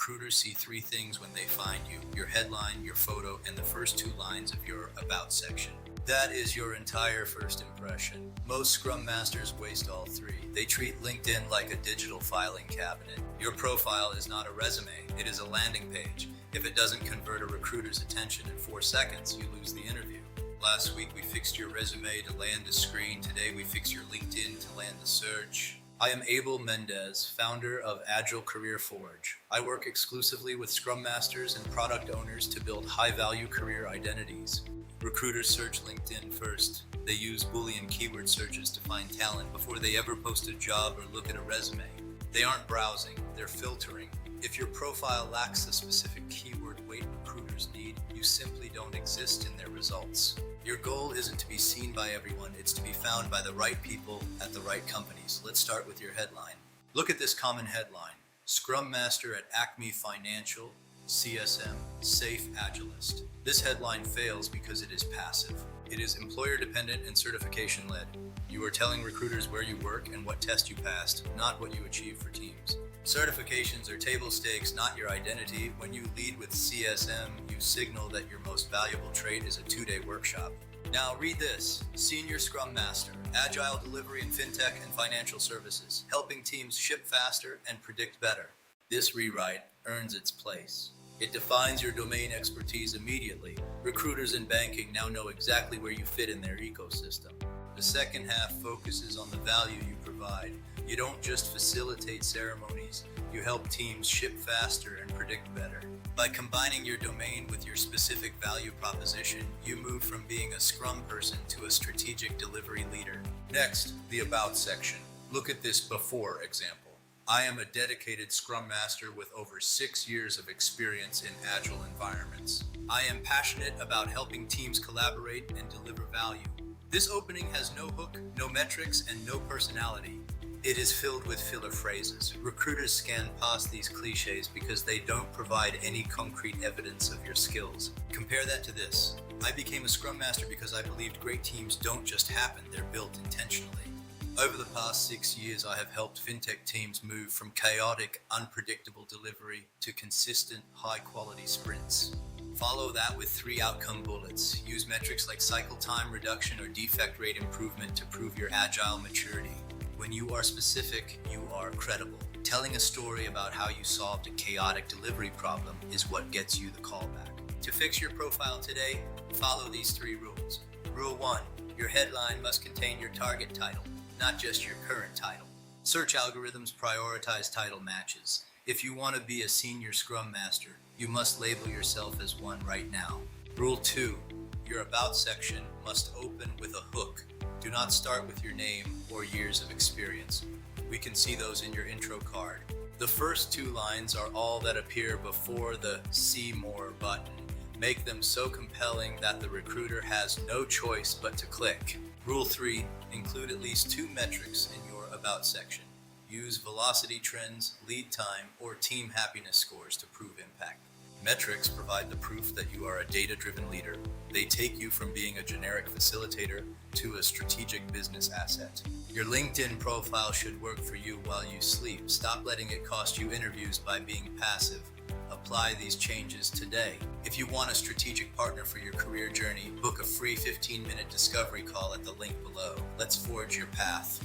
Recruiters see three things when they find you: your headline, your photo, and the first two lines of your About section. That is your entire first impression. Most Scrum Masters waste all three. They treat LinkedIn like a digital filing cabinet. Your profile is not a resume, it is a landing page. If it doesn't convert a recruiter's attention in 4 seconds, you lose the interview. Last week we fixed your resume to land the screen. Today we fix your LinkedIn to land the search. I am Abel Mendez, founder of Agile Career Forge. I work exclusively with Scrum Masters and product owners to build high-value career identities. Recruiters search LinkedIn first. They use Boolean keyword searches to find talent before they ever post a job or look at a resume. They aren't browsing, they're filtering. If your profile lacks the specific keyword weight recruiters need, you simply don't exist in their results. Your goal isn't to be seen by everyone, it's to be found by the right people at the right companies. Let's start with your headline. Look at this common headline: Scrum Master at Acme Financial, CSM, Safe Agilist. This headline fails because it is passive. It is employer dependent and certification led. You are telling recruiters where you work and what test you passed, not what you achieve for teams. Certifications are table stakes, not your identity. When you lead with CSM, you signal that your most valuable trait is a 2-day workshop. Now read this: Senior Scrum Master, Agile Delivery in FinTech and Financial Services, helping teams ship faster and predict better. This rewrite earns its place. It defines your domain expertise immediately. Recruiters in banking now know exactly where you fit in their ecosystem. The second half focuses on the value you provide. You don't just facilitate ceremonies, you help teams ship faster and predict better. By combining your domain with your specific value proposition, you move from being a Scrum person to a strategic delivery leader. Next, the About section. Look at this before example. I am a dedicated Scrum Master with over 6 years of experience in Agile environments. I am passionate about helping teams collaborate and deliver value. This opening has no hook, no metrics, and no personality. It is filled with filler phrases. Recruiters scan past these cliches because they don't provide any concrete evidence of your skills. Compare that to this: I became a Scrum Master because I believed great teams don't just happen, they're built intentionally. Over the past 6 years, I have helped fintech teams move from chaotic, unpredictable delivery to consistent, high-quality sprints. Follow that with 3 outcome bullets. Use metrics like cycle time reduction or defect rate improvement to prove your agile maturity. When you are specific, you are credible. Telling a story about how you solved a chaotic delivery problem is what gets you the callback. To fix your profile today, follow these 3 rules. Rule 1, your headline must contain your target title, not just your current title. Search algorithms prioritize title matches. If you want to be a senior Scrum Master, you must label yourself as one right now. Rule 2, your About section must open with a hook. Do not start with your name or years of experience. We can see those in your intro card. The first 2 lines are all that appear before the See More button. Make them so compelling that the recruiter has no choice but to click. Rule 3, include at least 2 metrics in your About section. Use velocity trends, lead time, or team happiness scores to prove impact. Metrics provide the proof that you are a data-driven leader. They take you from being a generic facilitator to a strategic business asset. Your LinkedIn profile should work for you while you sleep. Stop letting it cost you interviews by being passive. Apply these changes today. If you want a strategic partner for your career journey, book a free 15-minute discovery call at the link below. Let's forge your path.